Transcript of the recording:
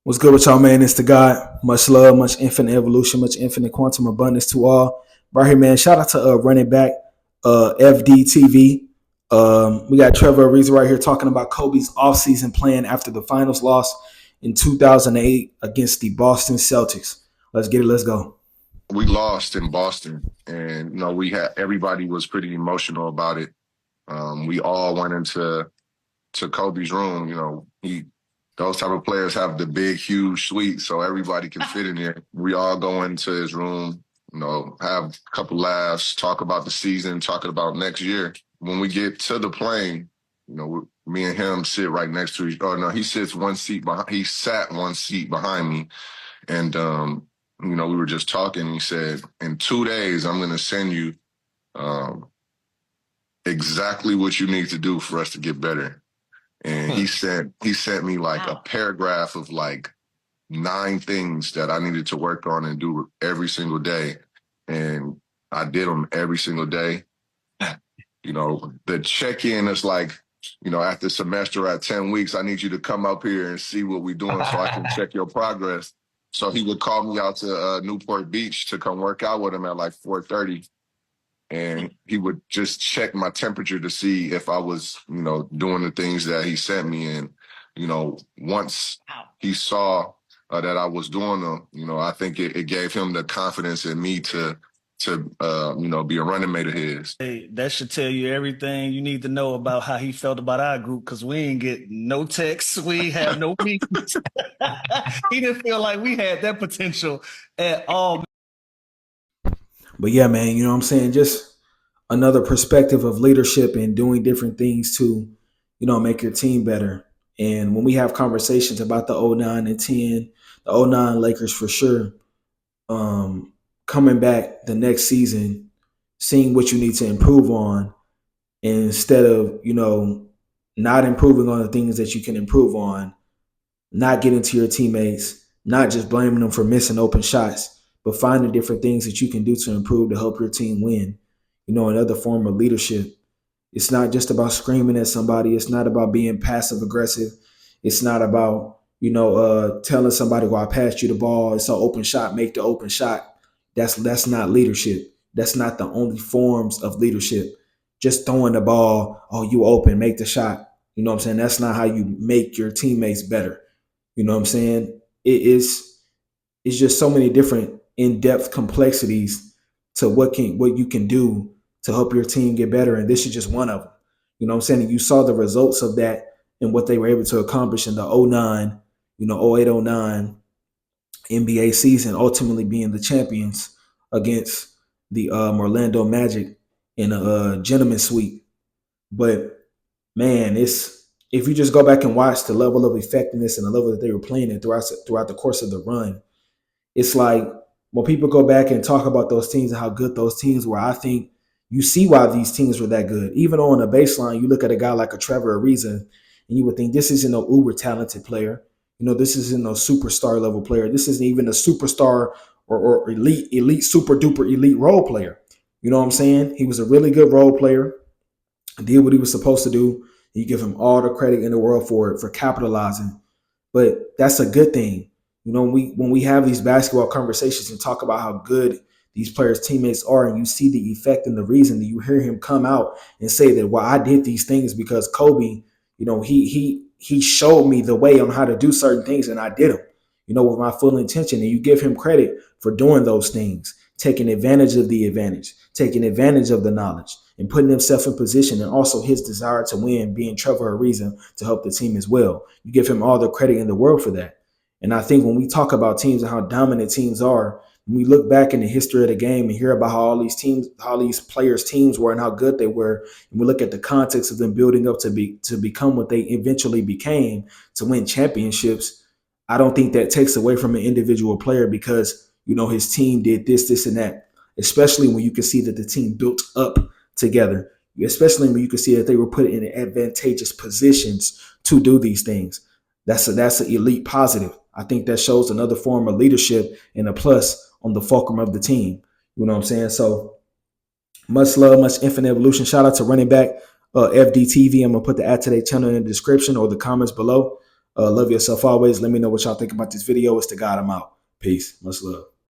What's good with y'all, man? It's the God. Much love, much infinite evolution, much infinite quantum abundance to all. Right here, man. Shout out to running back FDTV. We got Trevor Ariza right here talking about Kobe's offseason plan after the finals loss in 2008 against the Boston Celtics. Let's get it. Let's go. We lost in Boston, and we had everybody was pretty emotional about it. We all went into Kobe's room. He those type of players have the big, huge suite, so everybody can fit in there. We all go into his room, have a couple laughs, talk about the season, talking about next year. When we get to the plane, me and him sit right next to each. Oh no, he sits one seat behind. He sat one seat behind me, and we were just talking. He said, "In 2 days, I'm going to send you um, exactly what you need to do for us to get better." And he sent me like a paragraph of like 9 things that I needed to work on and do every single day, and I did them every single day. The check-in is like, after semester at 10 weeks, I need you to come up here and see what we're doing so I can check your progress. So he would call me out to Newport Beach to come work out with him at like 4:30. And he would just check my temperature to see if I was, doing the things that he sent me. And, once he saw that I was doing them, I think it gave him the confidence in me to be a running mate of his. Hey, that should tell you everything you need to know about how he felt about our group because we ain't get no texts. We ain't have no meetings. He didn't feel like we had that potential at all. But yeah, man, you know what I'm saying? Just another perspective of leadership and doing different things to, make your team better. And when we have conversations about the '09 and 10, the '09 Lakers for sure, coming back the next season, seeing what you need to improve on instead of, not improving on the things that you can improve on, not getting to your teammates, not just blaming them for missing open shots, but finding different things that you can do to improve to help your team win. Another form of leadership. It's not just about screaming at somebody. It's not about being passive aggressive. It's not about, telling somebody, well, I passed you the ball. It's an open shot, make the open shot. That's not leadership. That's not the only forms of leadership. Just throwing the ball, oh, you open, make the shot. You know what I'm saying? That's not how you make your teammates better. You know what I'm saying? It's just so many different in-depth complexities to what you can do to help your team get better. And this is just one of them. You know what I'm saying? And you saw the results of that and what they were able to accomplish in the '09, '08, '09 NBA season, ultimately being the champions against the Orlando Magic in a gentleman sweep. But man, if you just go back and watch the level of effectiveness and the level that they were playing it throughout the course of the run, it's like when people go back and talk about those teams and how good those teams were, I think you see why these teams were that good. Even on a baseline, you look at a guy like a Trevor Ariza, and you would think this isn't no uber talented player. This isn't no superstar level player. This isn't even a superstar or elite, super duper elite role player. You know what I'm saying? He was a really good role player, did what he was supposed to do. You give him all the credit in the world for capitalizing. But that's a good thing. When we have these basketball conversations and talk about how good these players' teammates are, and you see the effect and the reason that you hear him come out and say that, well, I did these things because Kobe, he showed me the way on how to do certain things, and I did them, with my full intention. And you give him credit for doing those things, taking advantage of the advantage, taking advantage of the knowledge, and putting himself in position, and also his desire to win, being Trevor Ariza, to help the team as well. You give him all the credit in the world for that. And I think when we talk about teams and how dominant teams are, when we look back in the history of the game and hear about how all these teams, how these players' teams were and how good they were, and we look at the context of them building up to become what they eventually became, to win championships, I don't think that takes away from an individual player because, his team did this, and that, especially when you can see that the team built up together, especially when you can see that they were put in advantageous positions to do these things. That's an elite positive. I think that shows another form of leadership and a plus on the fulcrum of the team. You know what I'm saying? So much love, much infinite evolution. Shout out to running back FDTV. I'm gonna put the @today channel in the description or the comments below. Love yourself always. Let me know what y'all think about this video. It's the God. I'm out. Peace. Much love.